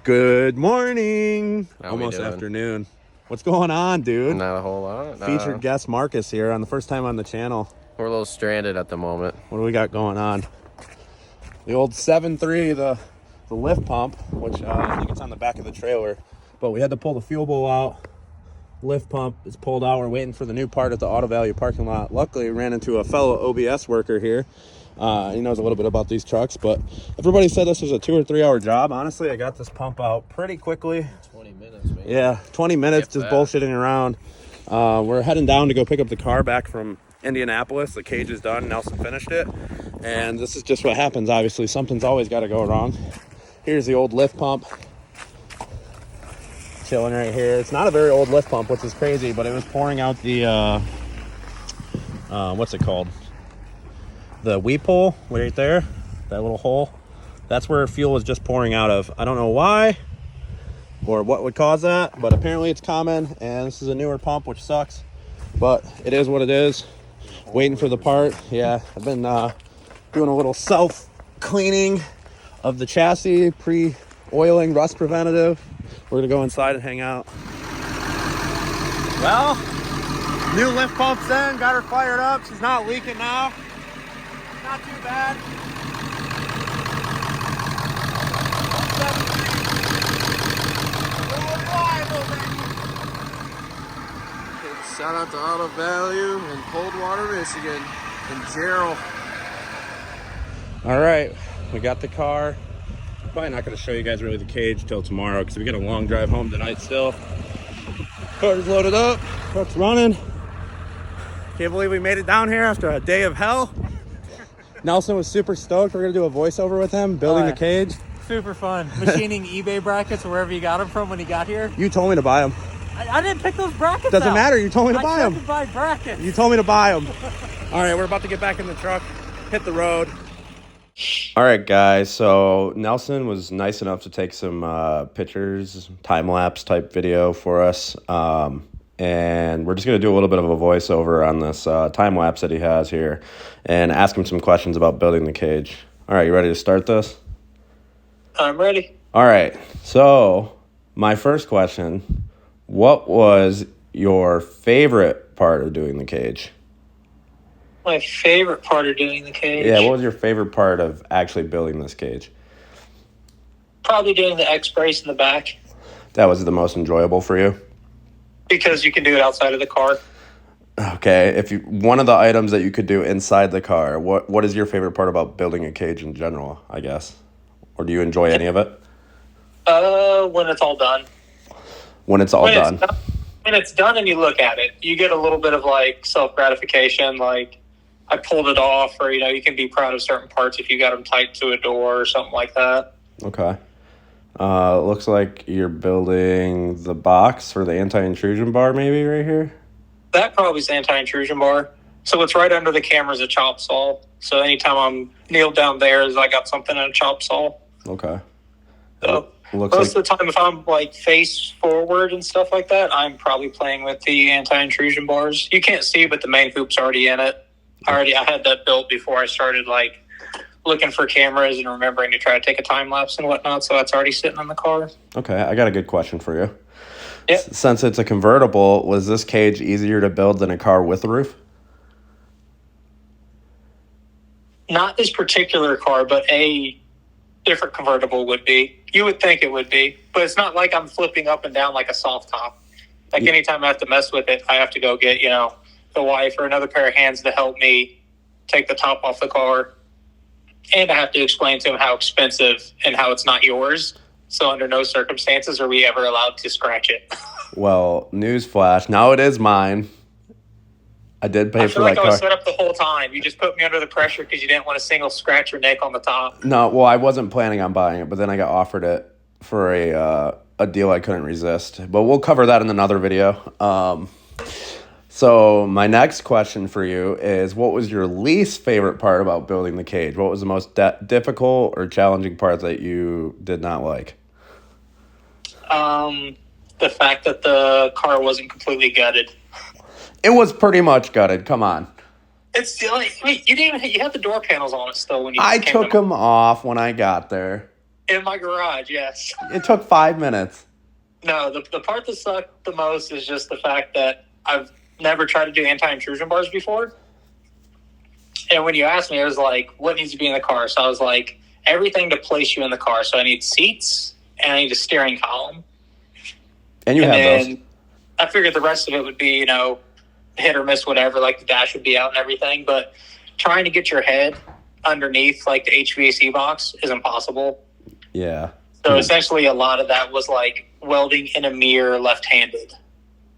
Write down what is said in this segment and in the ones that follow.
Good morning. How Almost we doing? Afternoon. What's going on, dude? Not a whole lot. Featured guest Marcus here on the first time on the channel. We're a little stranded at the moment. What do we got going on? The old 7.3, the lift pump, which I think it's on the back of the trailer. But we had to pull the fuel bowl out. Lift pump is pulled out. We're waiting for the new part at the Auto Value parking lot. Luckily, we ran into a fellow OBS worker here. He knows a little bit about these trucks, but everybody said this was a 2 or 3 hour job. Honestly, I got this pump out pretty quickly. 20 minutes, maybe. Yeah, 20 minutes just bullshitting around. We're heading down to go pick up the car back from Indianapolis. The cage is done. Nelson finished it. And this is just what happens, obviously. Something's always got to go wrong. Here's the old lift pump. Chilling right here. It's not a very old lift pump, which is crazy, but it was pouring out the, what's it called? The weep hole right there, that little hole. That's where fuel was just pouring out of. I don't know why or what would cause that, but apparently it's common, and this is a newer pump, which sucks, but it is what it is. Waiting for the part. Yeah, I've been doing a little self-cleaning of the chassis, pre-oiling, rust preventative. We're gonna go inside and hang out. Well, new lift pump's in, got her fired up. She's not leaking now. Not too bad. Shout out to Auto Value in Coldwater, Michigan, and Gerald. All right, we got the car. Probably not going to show you guys really the cage till tomorrow because we got a long drive home tonight still. Car's loaded up, truck's running. Can't believe we made it down here after a day of hell. Nelson was super stoked. We're going to do a voiceover with him, building the cage. Super fun. Machining eBay brackets or wherever you got them from when he got here. You told me to buy them. I didn't pick those brackets Doesn't out. matter. You told me to buy I them. tried to buy brackets. You told me to buy them. All right, we're about to get back in the truck, hit the road. All right, guys. So Nelson was nice enough to take some pictures, time-lapse type video for us. And we're just going to do a little bit of a voiceover on this time-lapse that he has here and ask him some questions about building the cage. All right, you ready to start this? I'm ready. All right. So my first question, what was your favorite part of doing the cage? My favorite part of doing the cage? Yeah, what was your favorite part of actually building this cage? Probably doing the X brace in the back. That was the most enjoyable for you? Because you can do it outside of the car. Okay, one of the items that you could do inside the car, what is your favorite part about building a cage in general, I guess? Or do you enjoy any of it? When it's all done. When it's all done. When it's done and you look at it, you get a little bit of like self-gratification, like I pulled it off, or you can be proud of certain parts if you got them tight to a door or something like that. Okay. Looks like you're building the box for the anti-intrusion bar maybe right here? That probably is the anti-intrusion bar. So what's right under the camera is a chop saw. So anytime I'm kneeled down there, I got something in a chop saw. Okay. So most of the time, if I'm like face forward and stuff like that, I'm probably playing with the anti-intrusion bars. You can't see, but the main hoop's already in it. I had that built before I started like looking for cameras and remembering to try to take a time lapse and whatnot. So that's already sitting in the car. Okay, I got a good question for you. Yep. Since it's a convertible, was this cage easier to build than a car with a roof? Not this particular car, but a different convertible would be. You would think it would be, but it's not like I'm flipping up and down like a soft top. Like anytime I have to mess with it, I have to go get, the wife or another pair of hands to help me take the top off the car. And I have to explain to him how expensive and how it's not yours. So under no circumstances are we ever allowed to scratch it. Well, newsflash, now it is mine. I did pay for that car. I feel like I was set up the whole time. You just put me under the pressure because you didn't want a single scratch or nick on the top. No, well, I wasn't planning on buying it, but then I got offered it for a deal I couldn't resist. But we'll cover that in another video. So my next question for you is, what was your least favorite part about building the cage? What was the most difficult or challenging part that you did not like? The fact that the car wasn't completely gutted. It was pretty much gutted. Come on. It's like, you had the door panels on it still when you. I took them off when I got there. In my garage, yes. It took 5 minutes. No, the part that sucked the most is just the fact that I've never tried to do anti-intrusion bars before. And when you asked me, it was like, what needs to be in the car? So I was like, everything to place you in the car. So I need seats and I need a steering column. And you have those. I figured the rest of it would be, hit or miss, whatever, like the dash would be out and everything. But trying to get your head underneath like the HVAC box is impossible. Yeah. So essentially a lot of that was like welding in a mirror left-handed,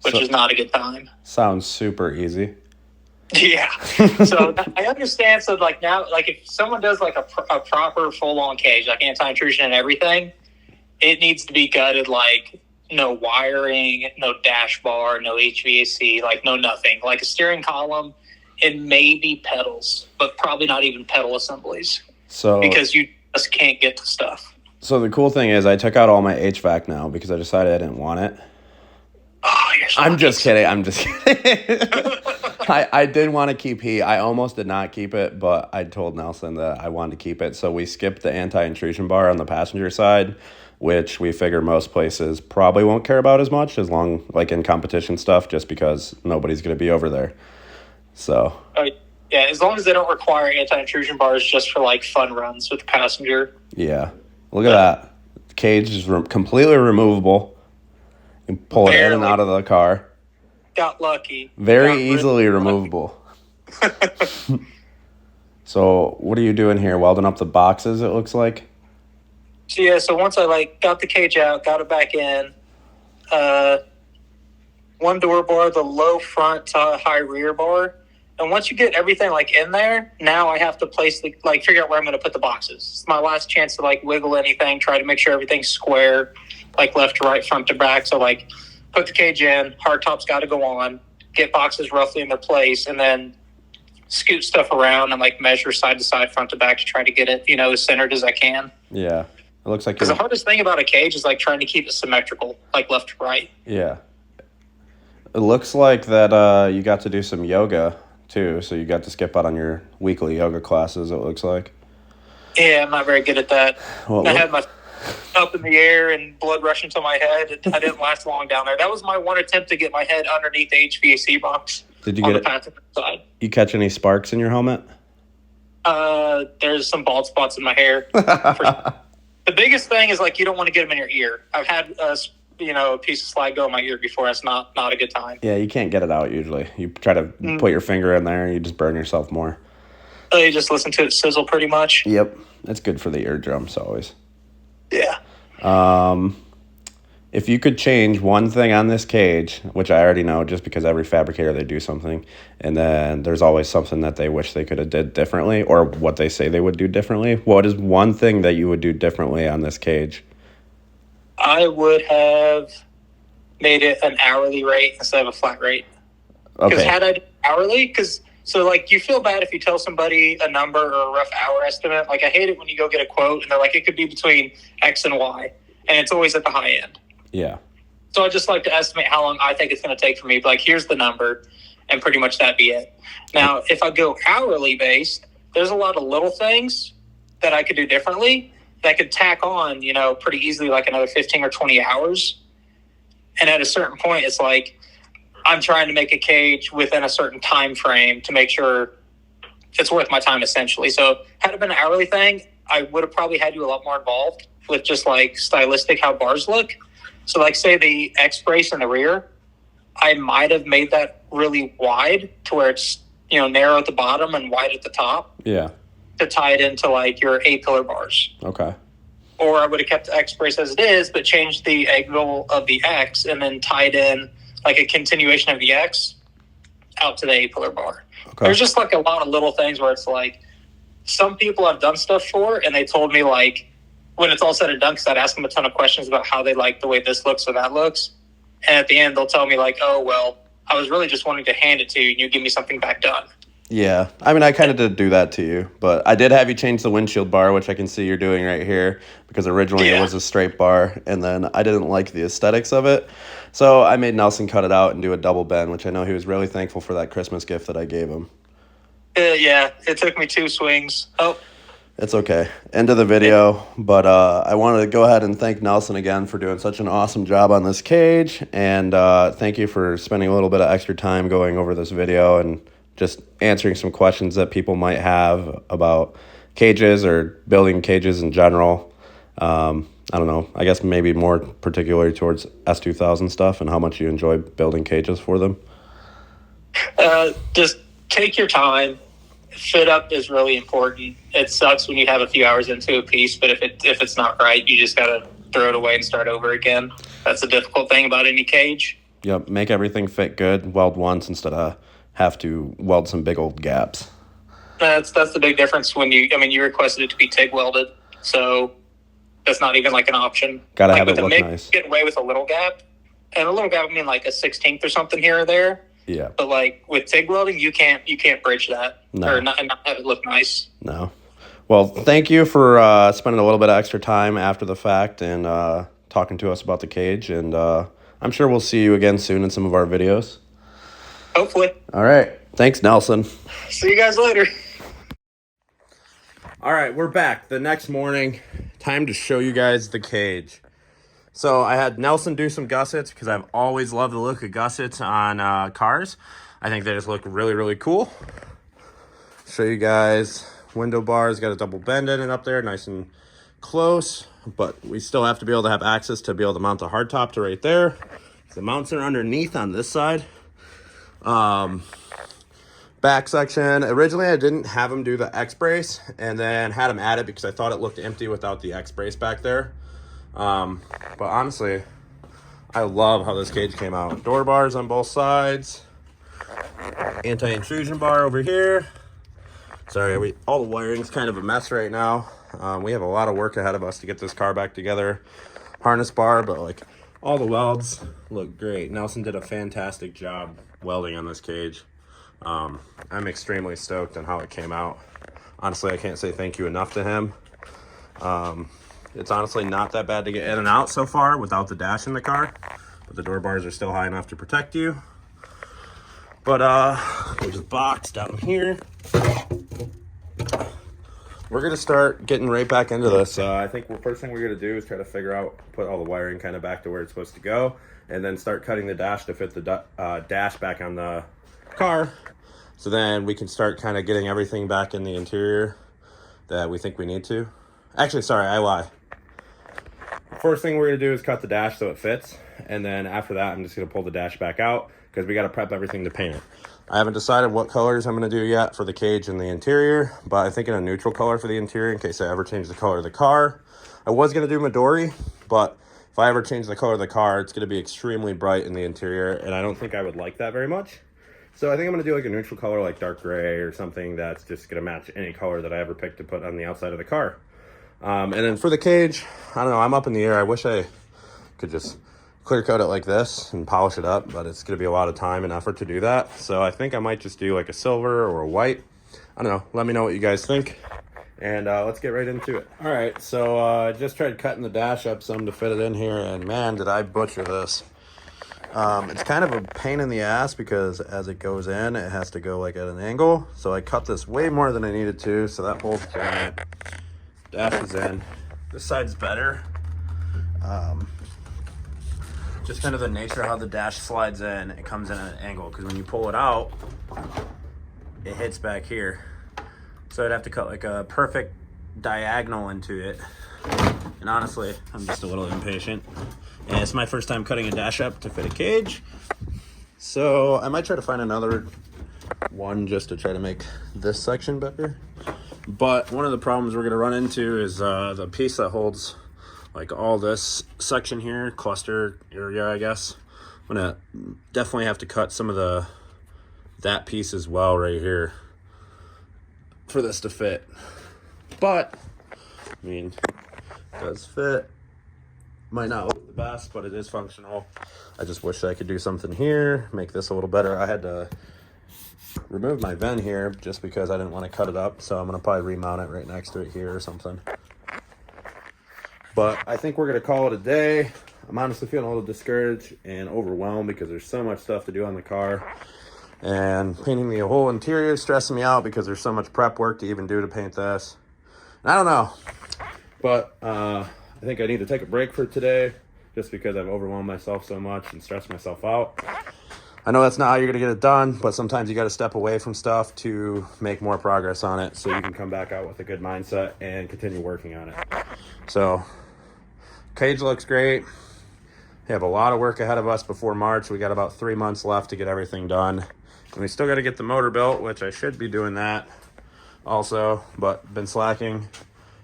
which is not a good time. Sounds super easy. Yeah. So I understand. So like now, like if someone does like a proper full-on cage, like anti-intrusion and everything, it needs to be gutted, like no wiring, no dash bar, no HVAC, like no nothing. Like a steering column and maybe pedals, but probably not even pedal assemblies. So because you just can't get to stuff. So the cool thing is I took out all my HVAC now because I decided I didn't want it. Oh, you're so I'm just kidding. I did want to keep heat. I almost did not keep it, but I told Nelson that I wanted to keep it. So we skipped the anti-intrusion bar on the passenger side, which we figure most places probably won't care about as much as long, like in competition stuff, just because nobody's going to be over there. So. Yeah, as long as they don't require anti-intrusion bars just for like fun runs with the passenger. Yeah. Look at that. The cage is completely removable. You can pull it in and out of the car. Got lucky. Very easily removable. So what are you doing here? Welding up the boxes, it looks like? So yeah, so once I got the cage out, got it back in, one door bar, the low front to high rear bar. And once you get everything in there, now I have to place figure out where I'm going to put the boxes. It's my last chance to wiggle anything, try to make sure everything's square, left to right, front to back. So put the cage in, hardtop's got to go on, get boxes roughly in their place, and then scoot stuff around and measure side to side, front to back to try to get it, as centered as I can. Yeah. It looks like because the hardest thing about a cage is trying to keep it symmetrical, left to right. Yeah. It looks like that you got to do some yoga too, so you got to skip out on your weekly yoga classes, it looks like. Yeah, I'm not very good at that. Well, I had my up in the air and blood rushing to my head. I didn't last long down there. That was my one attempt to get my head underneath the HVAC box. Did you get the it? passenger side. You catch any sparks in your helmet? There's some bald spots in my hair. The biggest thing is you don't want to get them in your ear. I've had a piece of slide go in my ear before. That's not a good time. Yeah, you can't get it out usually. You try to put your finger in there and you just burn yourself more. So you just listen to it sizzle pretty much. Yep. That's good for the eardrums always. Yeah. If you could change one thing on this cage, which I already know just because every fabricator, they do something, and then there's always something that they wish they could have did differently or what they say they would do differently. What is one thing that you would do differently on this cage? I would have made it an hourly rate instead of a flat rate. Because Okay. had I done hourly, you feel bad if you tell somebody a number or a rough hour estimate. I hate it when you go get a quote and they're it could be between X and Y, and it's always at the high end. Yeah. So I just like to estimate how long I think it's going to take for me. Here's the number, and pretty much that'd be it. Now, if I go hourly based, there's a lot of little things that I could do differently that could tack on, pretty easily another 15 or 20 hours. And at a certain point, it's I'm trying to make a cage within a certain time frame to make sure it's worth my time, essentially. So had it been an hourly thing, I would have probably had you a lot more involved with just stylistic how bars look. So say the X brace in the rear, I might have made that really wide to where it's, narrow at the bottom and wide at the top. Yeah. To tie it into your A-pillar bars. Okay. Or I would have kept the X brace as it is, but changed the angle of the X and then tied in a continuation of the X out to the A-pillar bar. Okay. There's just a lot of little things where it's some people I've done stuff for and they told me when it's all said and done, because I'd ask them a ton of questions about how they like the way this looks or that looks. And at the end, they'll tell me oh, well, I was really just wanting to hand it to you and you give me something back done. Yeah. I mean, I kind of did do that to you, but I did have you change the windshield bar, which I can see you're doing right here, because originally it was a straight bar, and then I didn't like the aesthetics of it. So I made Nelson cut it out and do a double bend, which I know he was really thankful for that Christmas gift that I gave him. Yeah, it took me 2 swings. Oh, It's okay. End of the video, but I wanted to go ahead and thank Nelson again for doing such an awesome job on this cage, and thank you for spending a little bit of extra time going over this video and just answering some questions that people might have about cages or building cages in general. I don't know, I guess maybe more particularly towards S2000 stuff and how much you enjoy building cages for them. Just take your time. Fit up is really important. It sucks when you have a few hours into a piece, but if it's not right, you just gotta throw it away and start over again. That's the difficult thing about any cage. Yep, make everything fit good, weld once instead of have to weld some big old gaps. That's the big difference when you requested it to be TIG welded, so that's not even like an option. Gotta like have with it look MIG, nice. Get away with a little gap, and a little gap, I mean like a 16th or something here or there. Yeah. But like with TIG welding, you can't bridge that No. or not have it look nice. No. Well, thank you for spending a little bit of extra time after the fact and talking to us about the cage. And I'm sure we'll see you again soon in some of our videos. Hopefully. All right. Thanks, Nelson. See you guys later. All right, we're back the next morning. Time to show you guys the cage. So I had Nelson do some gussets because I've always loved the look of gussets on cars. I think they just look really, really cool. Show you guys, window bars, got a double bend in it up there, nice and close. But we still have to be able to have access to be able to mount the hardtop to right there. The mounts are underneath on this side. Back section, originally I didn't have them do the X-brace and then had them added because I thought it looked empty without the X-brace back there. But honestly, I love how this cage came out. Door bars on both sides. Anti-intrusion bar over here. Sorry, all the wiring's kind of a mess right now. We have a lot of work ahead of us to get this car back together. Harness bar, but like all the welds look great. Nelson did a fantastic job welding on this cage. I'm extremely stoked on how it came out. Honestly, I can't say thank you enough to him. It's honestly not that bad to get in and out so far without the dash in the car, but the door bars are still high enough to protect you. But there's a box down here. We're gonna start getting right back into this. I think the first thing we're gonna do is try to figure out, put all the wiring kind of back to where it's supposed to go, and then start cutting the dash to fit the dash back on the car. So then we can start kind of getting everything back in the interior that we think we need to. Actually, sorry, I lie. First thing we're gonna do is cut the dash so it fits, and then after that I'm just gonna pull the dash back out because we got to prep everything to paint it. I haven't decided what colors I'm gonna do yet for the cage and the interior, but I'm thinking a neutral color for the interior in case I ever change the color of the car. I was gonna do Midori, but if I ever change the color of the car, it's gonna be extremely bright in the interior, and I don't think I would like that very much. So I think I'm gonna do like a neutral color, like dark gray or something that's just gonna match any color that I ever pick to put on the outside of the car. And then for the cage, I don't know, I'm up in the air. I wish I could just clear coat it like this and polish it up, but it's gonna be a lot of time and effort to do that. So I think I might just do like a silver or a white. I don't know, let me know what you guys think. And let's get right into it. All right, so I just tried cutting the dash up some to fit it in here, and man, did I butcher this. It's kind of a pain in the ass because as it goes in, it has to go like at an angle. So I cut this way more than I needed to, so that holds giant. Dash is in. This side's better. Just kind of the nature of how the dash slides in, it comes in at an angle, because when you pull it out, it hits back here. So I'd have to cut like a perfect diagonal into it. And honestly, I'm just a little impatient. And it's my first time cutting a dash up to fit a cage. So I might try to find another one just to try to make this section better. But one of the problems we're gonna run into is the piece that holds like all this section here, cluster area, I guess. I'm gonna definitely have to cut some of that piece as well right here for this to fit. But, I mean, it does fit. Might not look the best, but it is functional. I just wish I could do something here, make this a little better. I had to remove my vent here just because I didn't want to cut it up, so I'm gonna probably remount it right next to it here or something. But I think we're gonna call it a day. I'm honestly feeling a little discouraged and overwhelmed because there's so much stuff to do on the car. And painting the whole interior is stressing me out because there's so much prep work to even do to paint this. I don't know. But I think I need to take a break for today just because I've overwhelmed myself so much and stressed myself out. I know that's not how you're going to get it done, but sometimes you got to step away from stuff to make more progress on it so you can come back out with a good mindset and continue working on it. So, cage looks great. We have a lot of work ahead of us before March. We got about 3 months left to get everything done. And we still got to get the motor built, which I should be doing that also, but been slacking.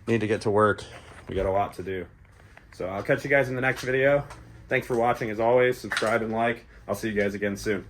Need to get to work. We got a lot to do. So I'll catch you guys in the next video. Thanks for watching as always. Subscribe and like. I'll see you guys again soon.